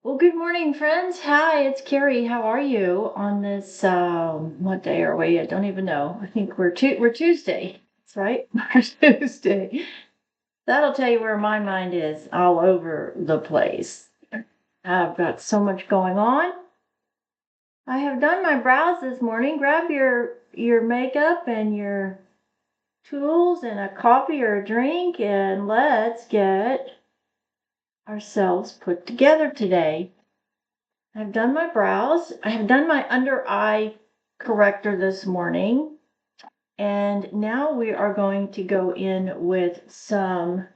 Well, good morning, friends. Hi, it's Carrie. How are you on this, what day are we? I don't even know. I think we're Tuesday. That's right. We're Tuesday. That'll tell you where my mind is all over the place. I've got so much going on. I have done my brows this morning. Grab your makeup and your tools and a coffee or a drink, and let's get ourselves put together today. I've done my brows. I have done my under eye corrector this morning. And now we are going to go in with some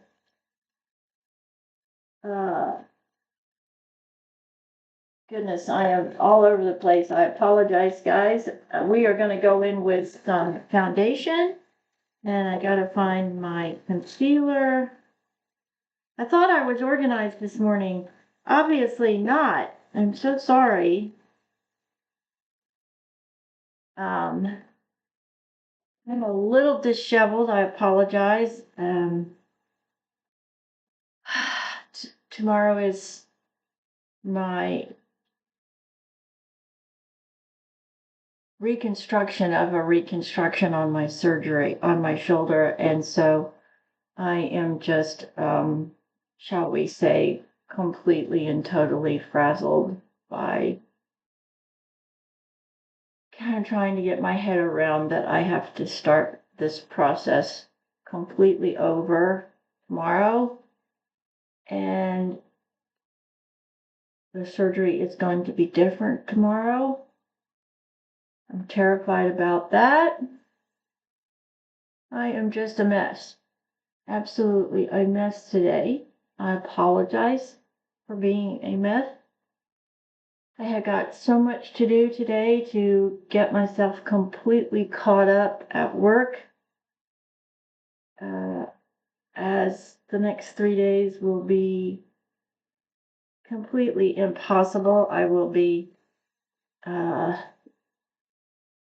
goodness, I am all over the place. I apologize, guys. We are going to go in with some foundation. And I got to find my concealer. I thought I was organized this morning. Obviously not. I'm so sorry. I'm a little disheveled. I apologize. Tomorrow is my reconstruction of a reconstruction on my surgery on my shoulder, and so I am just, shall we say, completely and totally frazzled by kind of trying to get my head around that I have to start this process completely over tomorrow, and the surgery is going to be different tomorrow. I'm terrified about that. I am just a mess. Absolutely a mess today. I apologize for being a mess. I had got so much to do today to get myself completely caught up at work, as the next 3 days will be completely impossible. I will be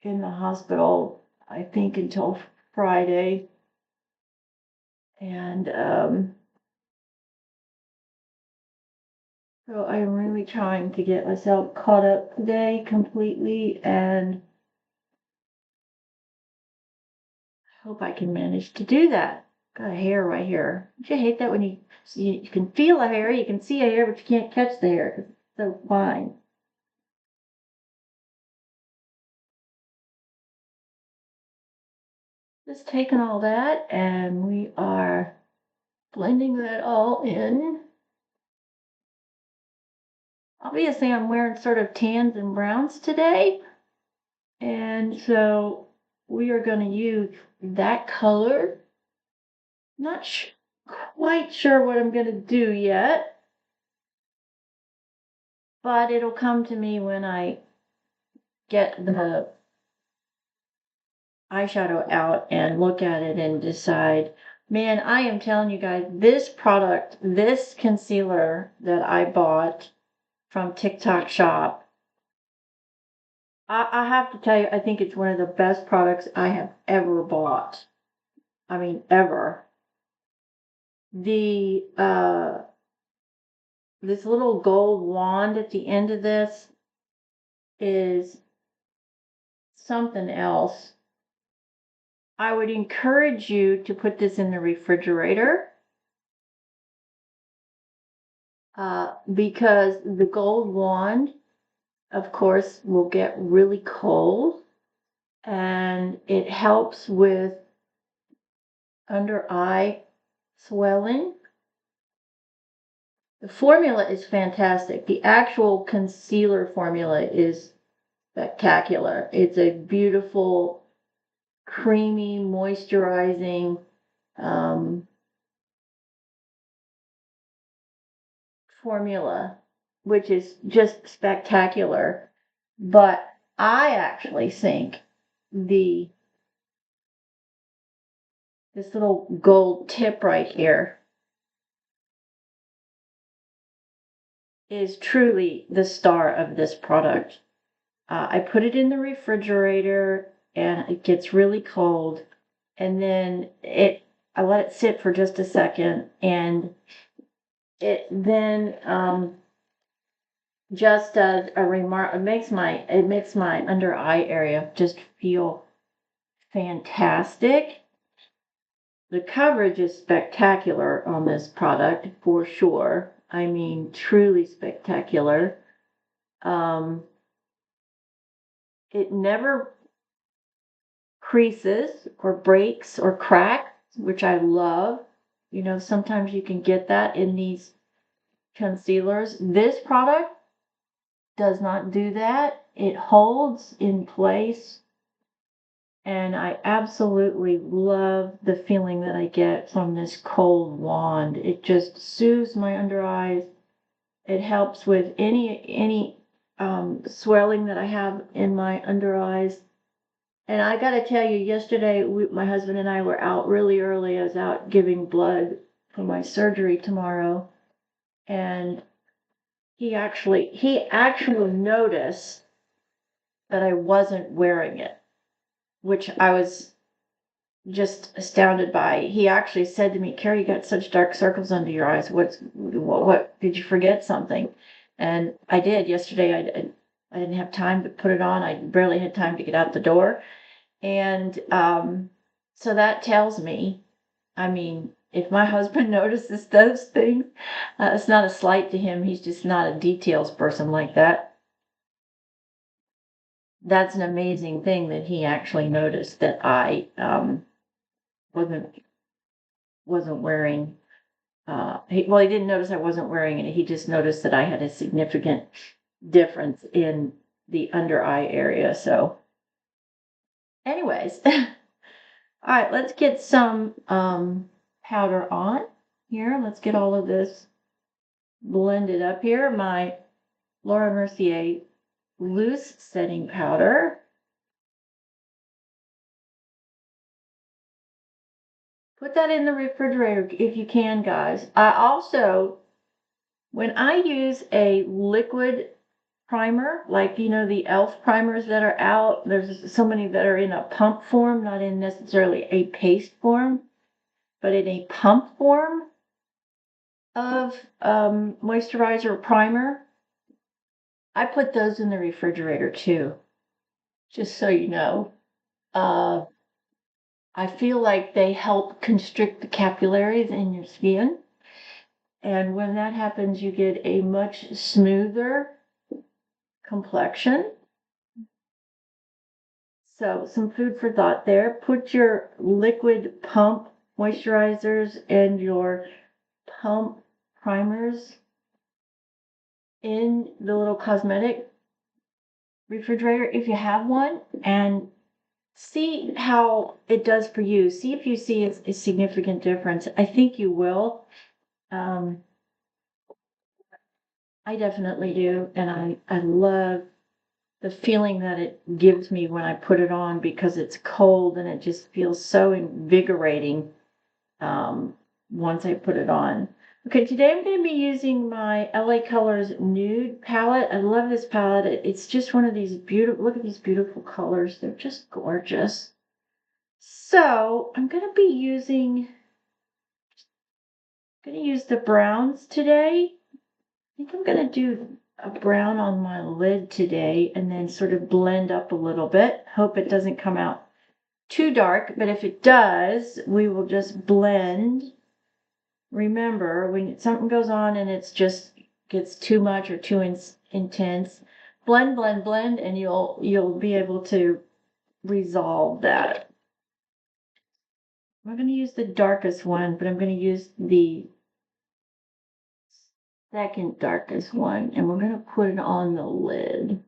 in the hospital, I think, until Friday. And so I'm really trying to get myself caught up today completely, and hope I can manage to do that. Got a hair right here. Don't you hate that when you can feel a hair, you can see a hair, but you can't catch the hair because it's so fine. Just taking all that, and we are blending that all in. Obviously, I'm wearing sort of tans and browns today, and so we are going to use that color. Not quite sure what I'm going to do yet, but it'll come to me when I get the eyeshadow out and look at it and decide. Man, I am telling you guys, this product, this concealer that I bought from TikTok Shop, I have to tell you, I think it's one of the best products I have ever bought. I mean, ever. The this little gold wand at the end of this is something else. I would encourage you to put this in the refrigerator, because the gold wand, of course, will get really cold, and it helps with under eye swelling. The formula is fantastic. The actual concealer formula is spectacular. It's a beautiful, creamy, moisturizing formula, which is just spectacular. But I actually think this little gold tip right here is truly the star of this product. I put it in the refrigerator and it gets really cold, and then I let it sit for just a second, and it then just does a remark. It makes my under eye area just feel fantastic. The coverage is spectacular on this product for sure. I mean, truly spectacular. It never creases or breaks or cracks, which I love. You know, sometimes you can get that in these concealers. This product does not do that. It holds in place, and I absolutely love the feeling that I get from this cold wand. It just soothes my under eyes. It helps with any swelling that I have in my under eyes. And I got to tell you, yesterday, my husband and I were out really early. I was out giving blood for my surgery tomorrow. And he actually noticed that I wasn't wearing it, which I was just astounded by. He actually said to me, "Carrie, you got such dark circles under your eyes. What did you forget something?" And I did yesterday. I didn't have time to put it on. I barely had time to get out the door. And so that tells me, I mean, if my husband notices those things, it's not a slight to him. He's just not a details person like that. That's an amazing thing that he actually noticed that I wasn't wearing. He didn't notice I wasn't wearing it. He just noticed that I had a significant difference in the under eye area. So, anyways. All right, let's get some powder on here. Let's get all of this blended up here. My Laura Mercier loose setting powder. Put that in the refrigerator if you can, guys. I also, when I use a liquid primer, like, you know, the e.l.f. primers that are out, there's so many that are in a pump form, not in necessarily a paste form, but in a pump form of moisturizer primer. I put those in the refrigerator too, just so you know. I feel like they help constrict the capillaries in your skin. And when that happens, you get a much smoother complexion. So some food for thought there. Put your liquid pump moisturizers and your pump primers in the little cosmetic refrigerator if you have one, and see how it does for you. See if you see a significant difference. I think you will. I definitely do, and I love the feeling that it gives me when I put it on, because it's cold and it just feels so invigorating once I put it on. Okay, today I'm going to be using my LA Colors Nude palette. I love this palette. It's just one of these beautiful, look at these beautiful colors. They're just gorgeous. So I'm going to use the browns today. I think I'm going to do a brown on my lid today and then sort of blend up a little bit. Hope it doesn't come out too dark, but if it does, we will just blend. Remember, when something goes on and it's just gets too much or too intense, blend, blend, blend, and you'll be able to resolve that. I'm going to use the darkest one, but I'm going to use the second darkest one, and we're going to put it on the lid.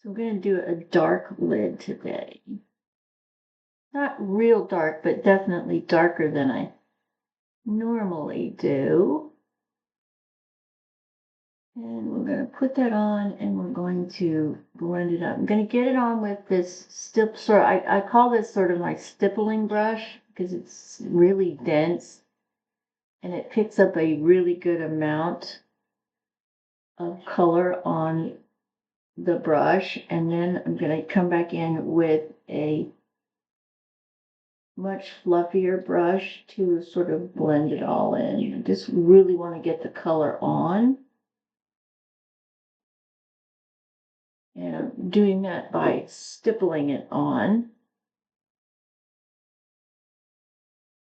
So we're going to do a dark lid today. Not real dark, but definitely darker than I normally do. And we're going to put that on, and we're going to blend it up. I'm going to get it on with this I call this sort of my stippling brush, because it's really dense and it picks up a really good amount of color on the brush. And then I'm going to come back in with a much fluffier brush to sort of blend it all in. I just really want to get the color on. And I'm doing that by stippling it on.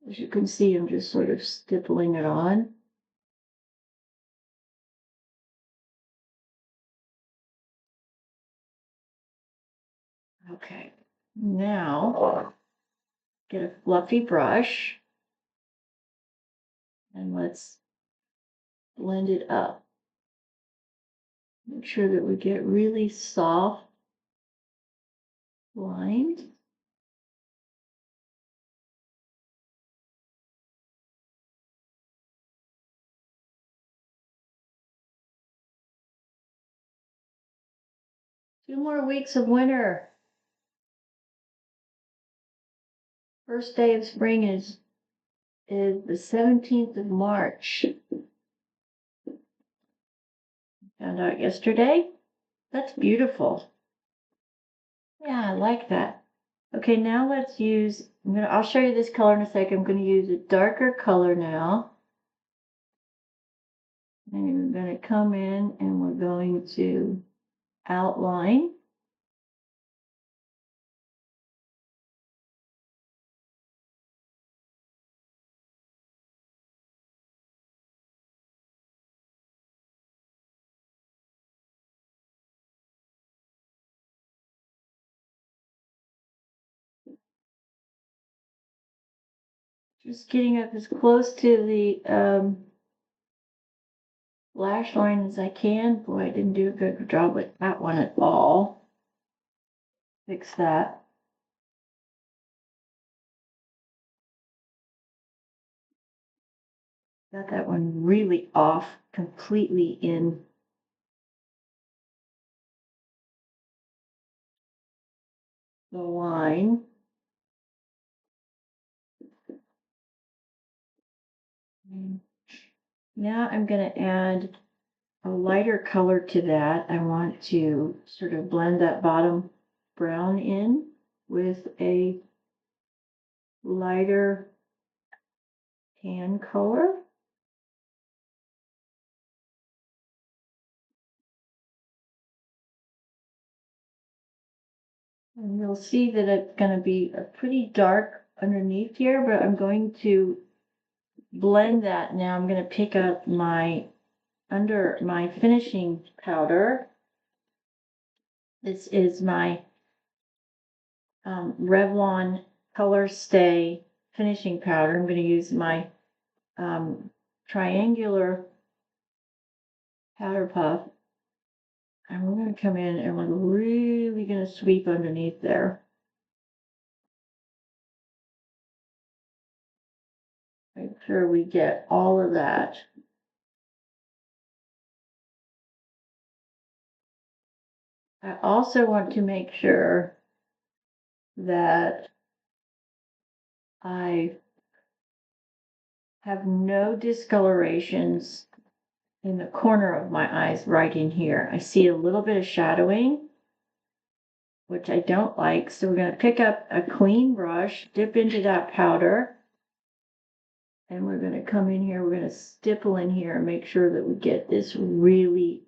As you can see, I'm just sort of stippling it on. Okay, now get a fluffy brush and let's blend it up. Make sure that we get really soft lines. Two more weeks of winter. First day of spring is the 17th of March. Found out yesterday. That's beautiful. Yeah, I like that. Okay, now let's use, I'll show you this color in a second. I'm going to use a darker color now. And we're going to come in and we're going to outline. Just getting up as close to the lash line as I can. Boy, I didn't do a good job with that one at all. Fix that. Got that one really off completely in the line. Now I'm going to add a lighter color to that. I want to sort of blend that bottom brown in with a lighter tan color. And you'll see that it's going to be a pretty dark underneath here, but I'm going to blend that. Now I'm going to pick up my finishing powder. This is my Revlon Color Stay finishing powder. I'm going to use my triangular powder puff, and we're going to come in and we're really going to sweep underneath there. Make sure we get all of that. I also want to make sure that I have no discolorations in the corner of my eyes right in here. I see a little bit of shadowing, which I don't like. So we're going to pick up a clean brush, dip into that powder, and we're going to come in here. We're going to stipple in here and make sure that we get this really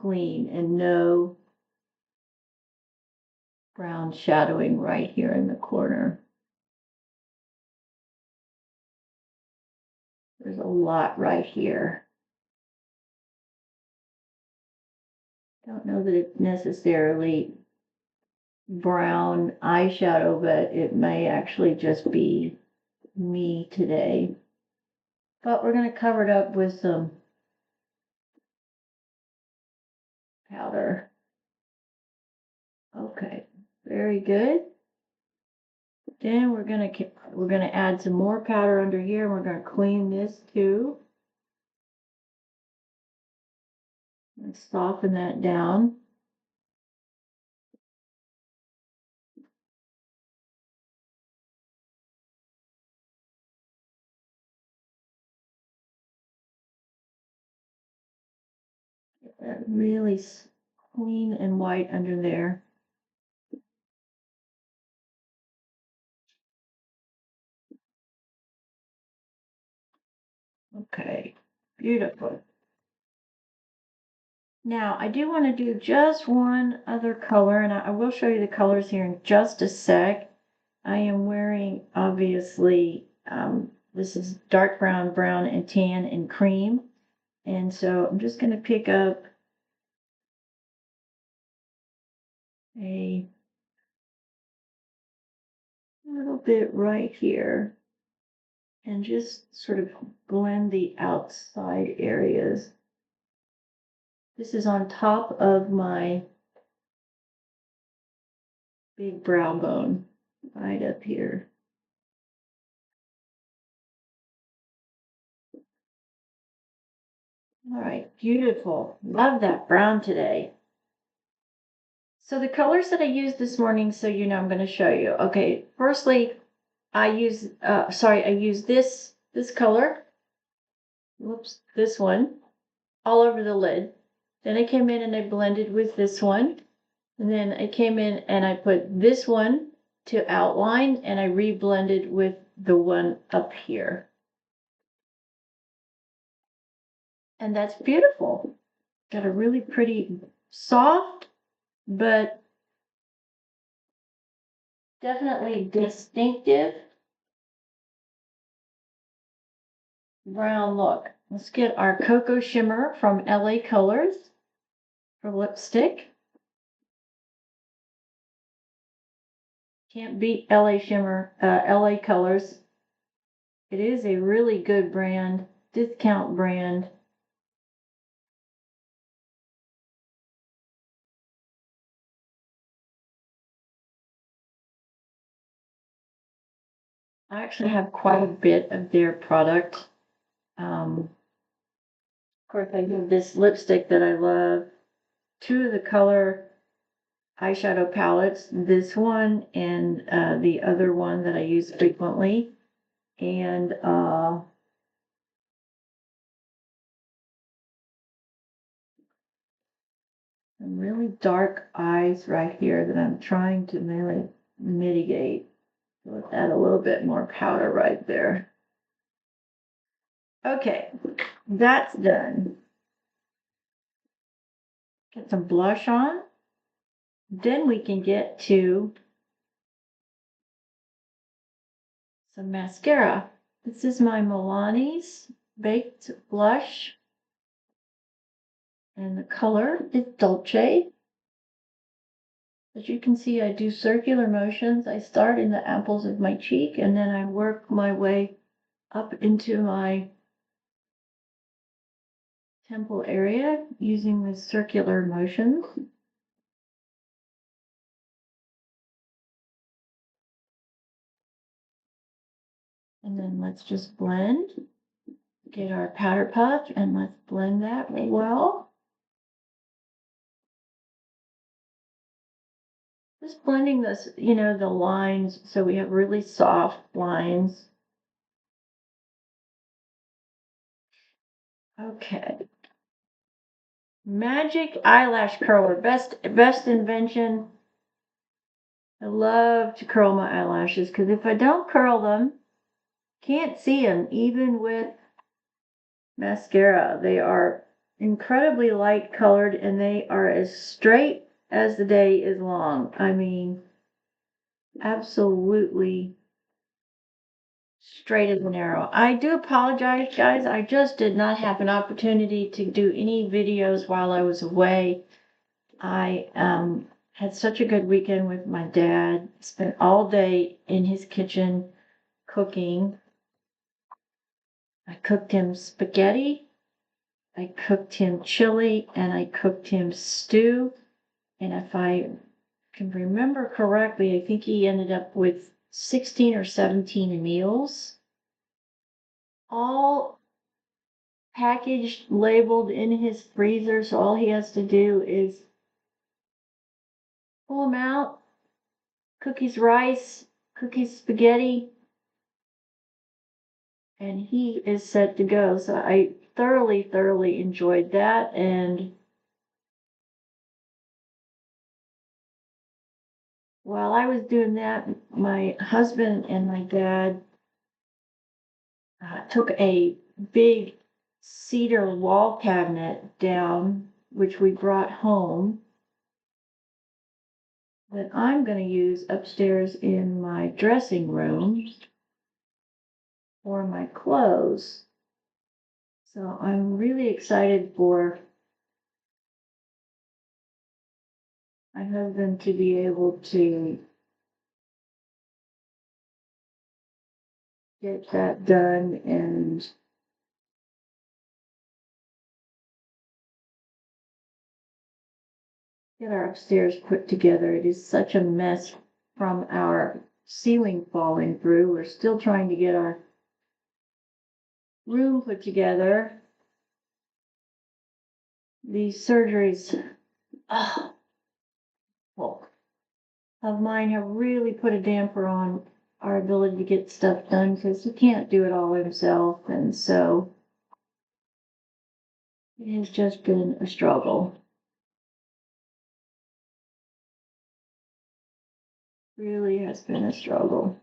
clean and no brown shadowing right here in the corner. There's a lot right here. Don't know that it's necessarily brown eyeshadow, but it may actually just be me today. But we're going to cover it up with some powder. Okay, very good. Then we're gonna add some more powder under here, and we're gonna clean this too. And soften that down. Get that really clean and white under there. Okay, beautiful. Now, I do want to do just one other color, and I will show you the colors here in just a sec. I am wearing, obviously, this is dark brown, brown, and tan, and cream. And so I'm just going to pick up a little bit right here and just sort of blend the outside areas. This is on top of my big brow bone right up here. All right, beautiful. Love that brown today. So the colors that I used this morning, so you know, I'm going to show you. Okay, firstly, I use this color. Whoops, this one all over the lid. Then I came in and I blended with this one. And then I came in and I put this one to outline and I reblended with the one up here. And that's beautiful. Got a really pretty soft, but definitely distinctive brown look. Let's get our Cocoa Shimmer from LA Colors for lipstick. Can't beat LA Shimmer, LA Colors. It is a really good brand, discount brand. I actually have quite a bit of their product. Of course, I have this lipstick that I love. Two of the color eyeshadow palettes, this one and the other one that I use frequently. And some really dark eyes right here that I'm trying to really mitigate. Let's add a little bit more powder right there. Okay, that's done. Get some blush on. Then we can get to some mascara. This is my Milani's Baked Blush. And the color is Dolce. As you can see, I do circular motions. I start in the apples of my cheek and then I work my way up into my temple area using the circular motions. And then let's just blend. Get our powder puff and let's blend that well. Just blending this, you know, the lines so we have really soft lines. Okay. Magic eyelash curler, best invention. I love to curl my eyelashes because if I don't curl them, can't see them even with mascara. They are incredibly light colored and they are as straight as the day is long. I mean, absolutely straight as an arrow. I do apologize, guys. I just did not have an opportunity to do any videos while I was away. I had such a good weekend with my dad. Spent all day in his kitchen cooking. I cooked him spaghetti, I cooked him chili, and I cooked him stew. And if I can remember correctly, I think he ended up with 16 or 17 meals, all packaged, labeled in his freezer. So all he has to do is pull them out, cook his rice, cook his spaghetti, and he is set to go. So I thoroughly enjoyed that. And while I was doing that, my husband and my dad took a big cedar wall cabinet down, which we brought home, that I'm going to use upstairs in my dressing room for my clothes. So I'm really excited for my husband to be able to get that done and get our upstairs put together. It is such a mess from our ceiling falling through. We're still trying to get our room put together. These surgeries well, of mine have really put a damper on our ability to get stuff done because he can't do it all himself, and so it has just been a struggle. Really has been a struggle.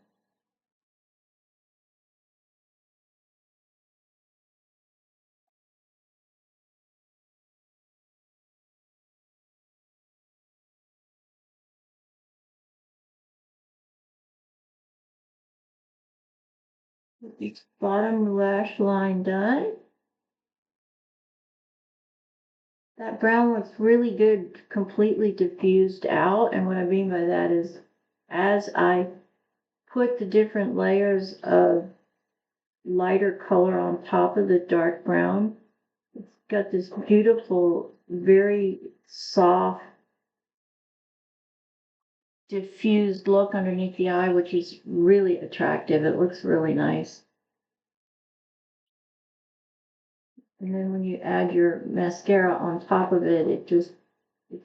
With the bottom lash line done. That brown looks really good, completely diffused out, and what I mean by that is as I put the different layers of lighter color on top of the dark brown, it's got this beautiful, very soft, diffused look underneath the eye, which is really attractive. It looks really nice. And then when you add your mascara on top of it, it's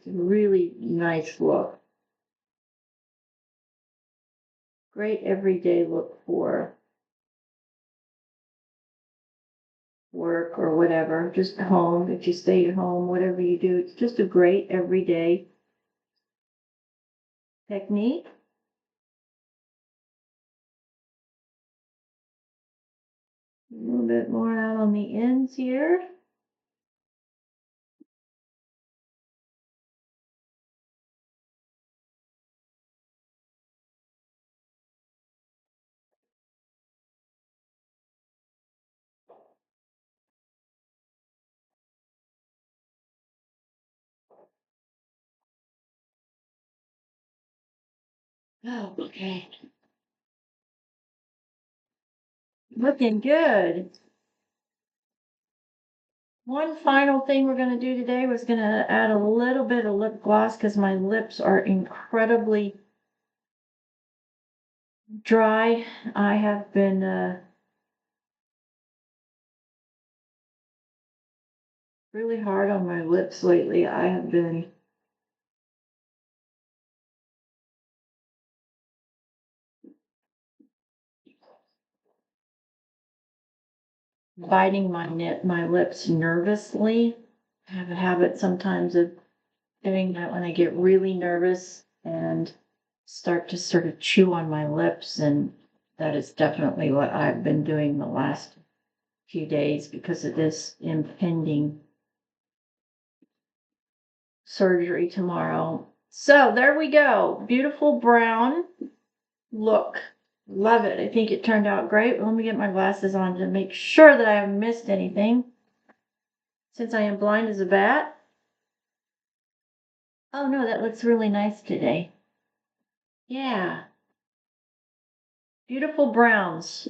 a really nice look. Great everyday look for work or whatever, just home, if you stay at home, whatever you do. It's just a great everyday technique. A little bit more out on the ends here. Oh, okay. Looking good. One final thing we're going to do today was going to add a little bit of lip gloss because my lips are incredibly dry. I have been really hard on my lips lately. I have been biting my lips nervously. I have a habit sometimes of doing that when I get really nervous and start to sort of chew on my lips, and that is definitely what I've been doing the last few days because of this impending surgery tomorrow. So there we go. Beautiful brown look. Love it. I think it turned out great. Let me get my glasses on to make sure that I haven't missed anything since I am blind as a bat. Oh no, that looks really nice today. Yeah. Beautiful browns.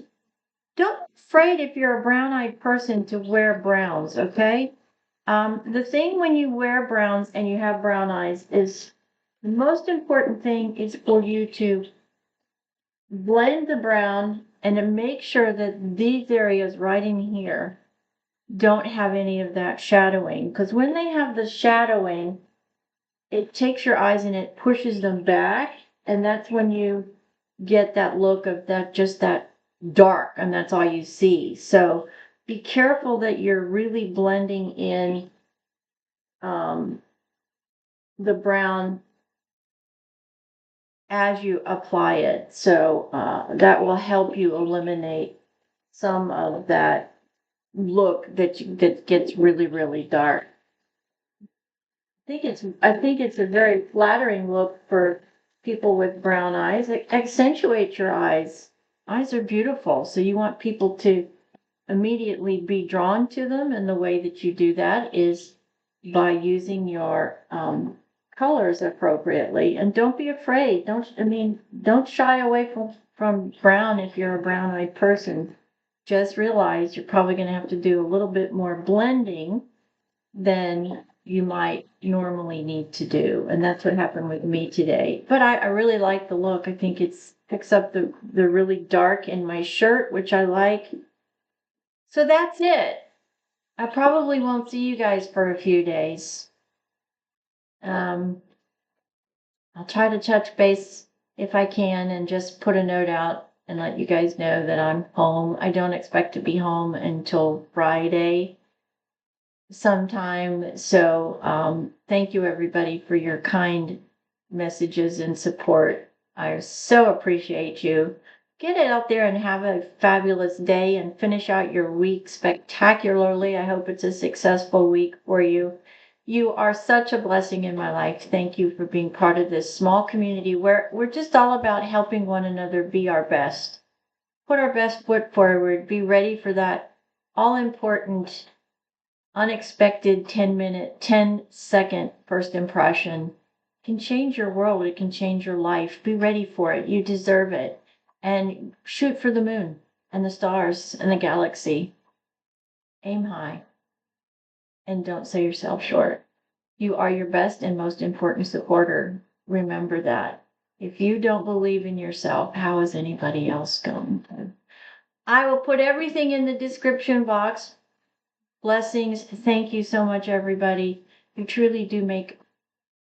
Don't be afraid if you're a brown-eyed person to wear browns, okay? The thing when you wear browns and you have brown eyes is the most important thing is for you to blend the brown and to make sure that these areas right in here don't have any of that shadowing. Because when they have the shadowing, it takes your eyes and it pushes them back. And that's when you get that look of that, just that dark, and that's all you see. So be careful that you're really blending in the brown as you apply it. So that will help you eliminate some of that look that gets really, really dark. I think it's a very flattering look for people with brown eyes. It accentuates your eyes. Eyes are beautiful, so you want people to immediately be drawn to them, and the way that you do that is by using your colors appropriately. And don't be afraid. Don't shy away from brown if you're a brown-eyed person. Just realize you're probably going to have to do a little bit more blending than you might normally need to do. And that's what happened with me today. But I really like the look. I think it's picks up the really dark in my shirt, which I like. So that's it. I probably won't see you guys for a few days. I'll try to touch base if I can and just put a note out and let you guys know that I'm home. I don't expect to be home until Friday sometime. So thank you everybody for your kind messages and support. I so appreciate you. Get it out there and have a fabulous day and finish out your week spectacularly. I hope it's a successful week for you. You are such a blessing in my life. Thank you for being part of this small community where we're just all about helping one another be our best. Put our best foot forward. Be ready for that all important unexpected 10-second first impression can change your world. It can change your life. Be ready for it. You deserve it. And shoot for the moon and the stars and the galaxy. Aim high. And don't sell yourself short. You are your best and most important supporter. Remember that. If you don't believe in yourself, how is anybody else going to? I will put everything in the description box. Blessings. Thank you so much, everybody. You truly do make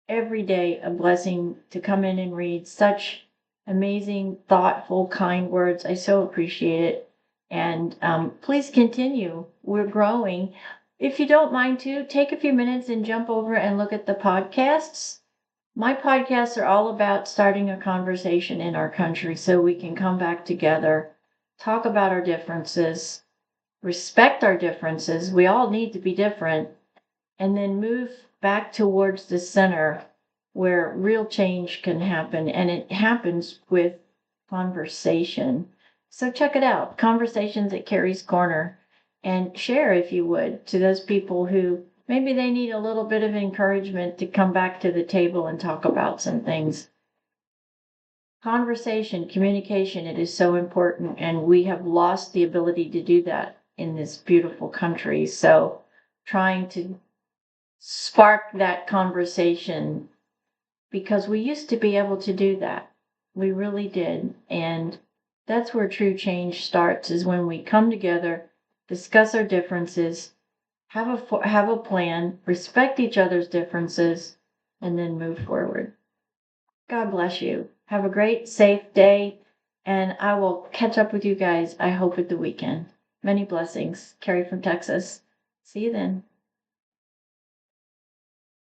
every day a blessing to come in and read such amazing, thoughtful, kind words. I so appreciate it. And please continue. We're growing. If you don't mind to, take a few minutes and jump over and look at the podcasts. My podcasts are all about starting a conversation in our country so we can come back together, talk about our differences, respect our differences. We all need to be different, and then move back towards the center where real change can happen. And it happens with conversation. So check it out, Conversations at Carrie's Corner, and share, if you would, to those people who maybe they need a little bit of encouragement to come back to the table and talk about some things. Conversation, communication, it is so important, and we have lost the ability to do that in this beautiful country. So trying to spark that conversation, because we used to be able to do that. We really did. And that's where true change starts, is when we come together, discuss our differences, have a plan, respect each other's differences, and then move forward. God bless you. Have a great, safe day, and I will catch up with you guys, I hope, at the weekend. Many blessings. Carrie from Texas. See you then.